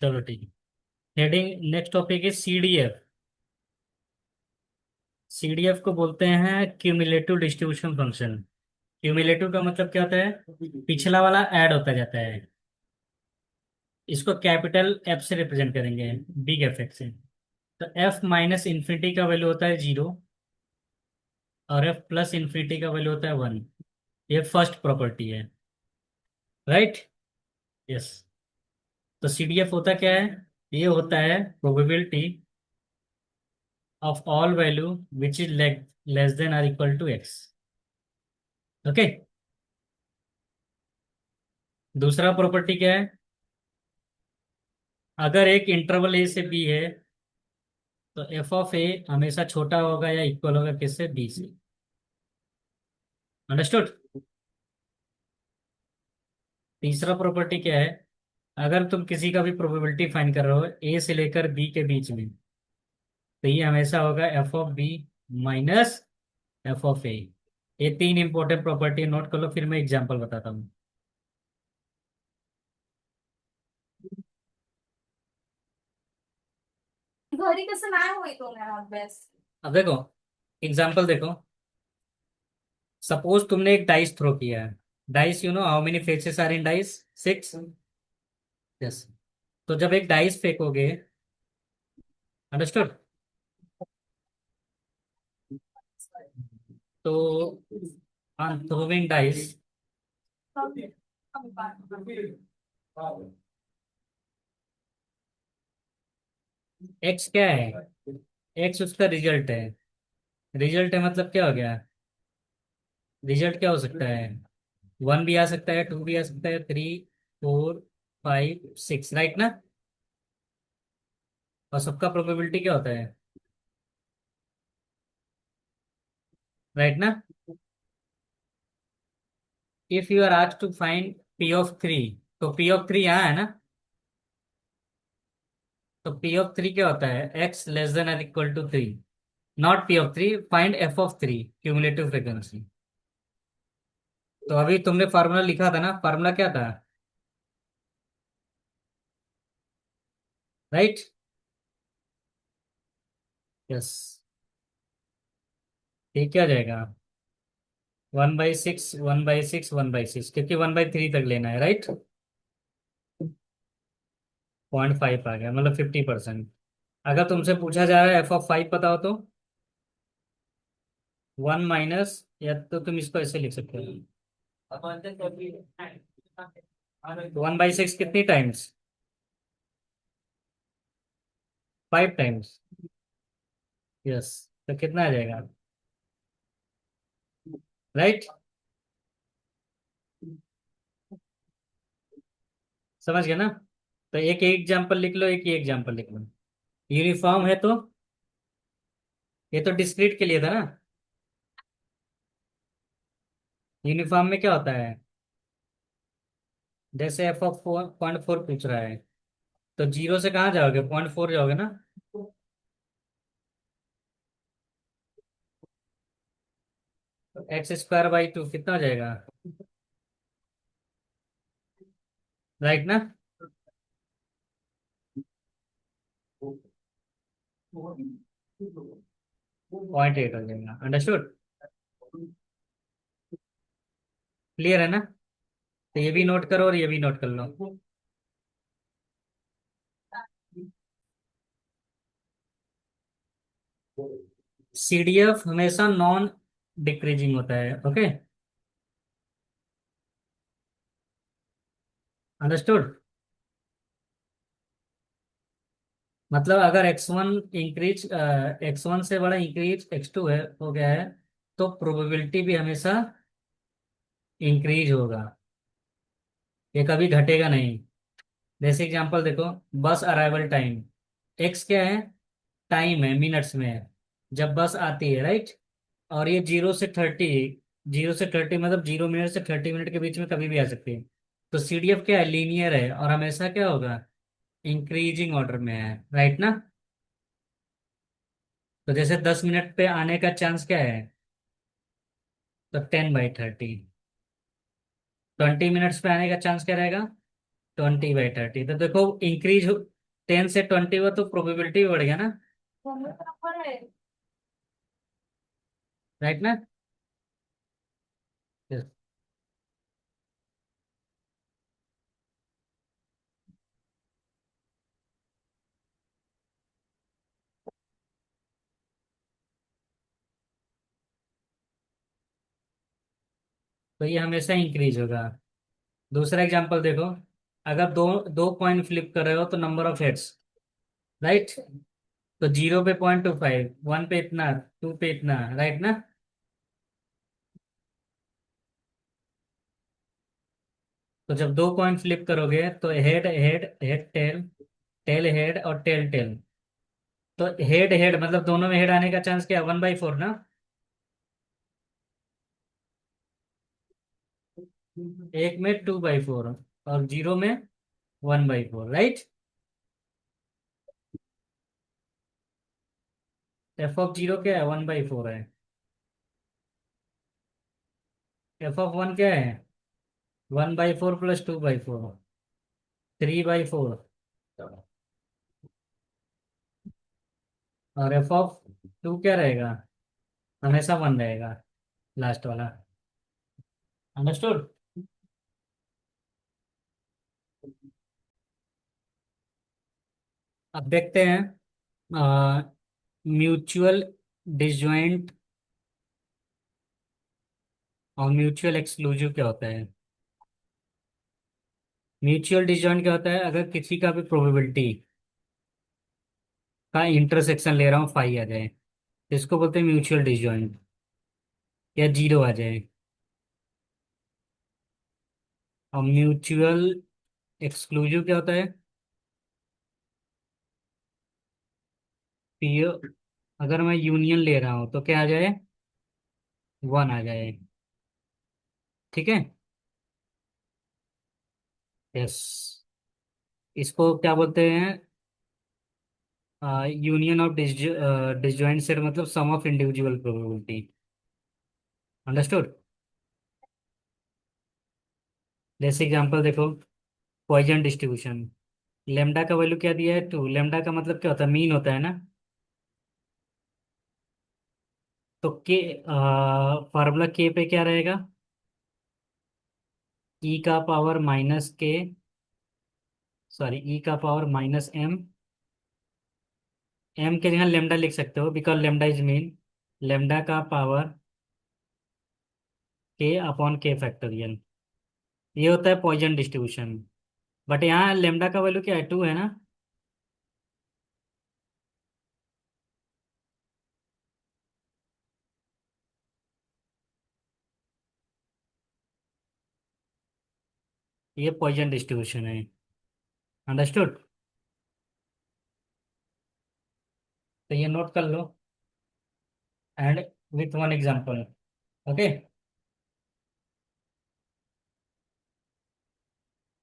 चलो ठीक है। हेडिंग नेक्स्ट टॉपिक है सीडीएफ। सीडीएफ को बोलते हैं क्यूमुलेटिव डिस्ट्रीब्यूशन फंक्शन। क्यूमुलेटिव का मतलब क्या होता है? पिछला वाला ऐड होता जाता है। इसको कैपिटल एफ से रिप्रेजेंट करेंगे, बिग एफ एक्स से। तो एफ माइनस इन्फिनिटी का वैल्यू होता है 0, और एफ प्लस इन्फिनिटी का वैल्यू होता है 1। ये फर्स्ट प्रॉपर्टी है, राइट? यस। तो सीडीएफ होता क्या है? ये होता है probability of all value which is less than or equal to X. Okay. दूसरा प्रॉपर्टी क्या है? अगर एक इंटरवल ए से बी है तो एफ ऑफ ए हमेशा छोटा होगा या इक्वल होगा किससे? बी से। अंडरस्टूड? तीसरा प्रॉपर्टी क्या है? अगर तुम किसी का भी प्रोबेबिलिटी फाइंड कर रहे हो ए से लेकर बी के बीच में, तो ये हमेशा होगा F of B minus F of A. ये तीन इंपॉर्टेंट प्रॉपर्टी नोट कर लो, फिर मैं एग्जांपल बताता हूँ। घरी कसं नाही होईल तो मेरा अभ्यास. अब देखो, एग्जांपल देखो। सपोज तुमने एक डाइस थ्रो किया है। Dice, you know how many faces are in dice? 6। Yes. तो जब एक डाइस फेंकोगे, अंडरस्टूड? तो ऑन थ्रोइंग डाइस, एक्स क्या है? एक्स उसका रिजल्ट है। रिजल्ट है मतलब क्या हो गया? रिजल्ट क्या हो सकता है? 1 भी आ सकता है, 2 भी आ सकता है, 3, 4, 5, 6, राइट ना? और सबका प्रोबेबिलिटी क्या होता है? राइट ना? If you are asked to find P of 3, तो पी ऑफ 3 यहाँ है ना? तो पी ऑफ 3 क्या होता है? एक्स लेस देन और equal to 3। Not P of 3, find F of 3, cumulative frequency. तो अभी तुमने फार्मूला लिखा था ना, फार्मूला क्या था? राइट? यस। ठीक, क्या आ जाएगा? 1/6, 1/6, 1/6, क्योंकि 1/3 तक लेना है, राइट? 0.5 आ गया, मतलब 50%। अगर तुमसे पूछा जा रहा है एफ ऑफ 5 बताओ तो 1 माइनस, या तो तुम इसको ऐसे लिख सकते हो। 1/6 कितनी टाइम्स? 5 टाइम्स। यस। तो कितना आ जाएगा? राइट? समझ गया ना? तो एक एग्जाम्पल लिख लो, एक ही एग्जाम्पल लिख लो। यूनिफॉर्म है तो ये तो डिस्क्रीट के लिए था ना। यूनिफॉर्म में क्या होता है? जैसे एफ ऑफ 0.4 पूछ रहा है, तो 0 से कहाँ जाओगे? 0.4 जाओगे ना? तो x² बाई 2 कितना हो जाएगा? राइट ना? 0.8 हो जाएगा। अंडरस्टूड? क्लियर है ना? तो ये भी नोट करो और ये भी नोट कर लो। सीडीएफ हमेशा नॉन डिक्रीजिंग होता है। Okay, understood? मतलब अगर एक्स वन से बड़ा इंक्रीज x2 है, हो गया है, तो प्रोबेबिलिटी भी हमेशा इंक्रीज होगा। ये कभी घटेगा नहीं। जैसे एग्जांपल देखो, बस अराइवल टाइम, एक्स क्या है? टाइम है, मिनट्स में है जब बस आती है, राइट? और ये 0 से 30, 0 से 30 मतलब 0 मिनट से 30 मिनट के बीच में कभी भी आ सकती है। तो सीडीएफ क्या है? लीनियर है और हमेशा क्या होगा? इंक्रीजिंग ऑर्डर में है, राइट ना? तो जैसे 10 मिनट पे आने का चांस क्या है? तो 10/30। 20 मिनट्स पे आने का चांस क्या रहेगा? 20/30, तो देखो इंक्रीज हो, 10 से 20 हुआ तो प्रोबेबिलिटी भी बढ़ गया ना। दोनों बराबर है। राइट ना। Yes. तो ये हमेशा इंक्रीज होगा। दूसरा एग्जांपल देखो, अगर दो दो कॉइन फ्लिप कर रहे हो तो नंबर ऑफ हेड्स, राइट। तो 0 पे 0.25, 1 पे इतना, 2 पे इतना, राइट ना। तो जब दो कॉइन फ्लिप करोगे तो head head head tail, tail head और टेल टेल। तो हेड हेड मतलब दोनों में हेड आने का चांस क्या, 1/4 ना। एक में 2/4 और जीरो में 1/4, राइट। f(0) क्या है, 1/4 है। f(1) क्या है, 1/4 प्लस 2/4, 3/4। और f(2) क्या रहेगा, हमेशा 1 रहेगा, लास्ट वाला। अंडरस्टूड। अब देखते हैं म्यूचुअल डिसजॉइंट और म्यूचुअल एक्सक्लूसिव क्या होता है। म्यूचुअल डिसजॉइंट क्या होता है, अगर किसी का भी प्रोबेबिलिटी का इंटरसेक्शन ले रहा हूँ फाई आ जाए, तो इसको बोलते हैं म्यूचुअल डिसजॉइंट, या जीरो आ जाए। और म्यूचुअल एक्सक्लूसिव क्या होता है, पीओ, अगर मैं यूनियन ले रहा हूँ तो क्या आ जाए, 1 आ जाए। ठीक है। यस। इसको क्या बोलते हैं, यूनियन ऑफ डिसजॉइंट सेट, मतलब सम ऑफ इंडिविजुअल प्रोबेबिलिटी। अंडरस्टूड। जैसे एग्जांपल देखो, पॉइजन डिस्ट्रीब्यूशन, लेमडा का वैल्यू क्या दिया है, 2। लेमडा का मतलब क्या होता है, मीन होता है ना। तो के, फार्मूला के पे क्या रहेगा, ई का पावर माइनस के, सॉरी ई का पावर माइनस एम। एम के जगह लेमडा लिख सकते हो, because lambda is mean. Lambda का पावर के अपॉन के फैक्टोरियल, ये होता है पॉइजन डिस्ट्रीब्यूशन। बट यहाँ लेमडा का वैल्यू क्या है, 2 है ना। ये पॉइजन डिस्ट्रीब्यूशन है। अंडरस्टूड। तो ये नोट कर लो, and with one example. Okay.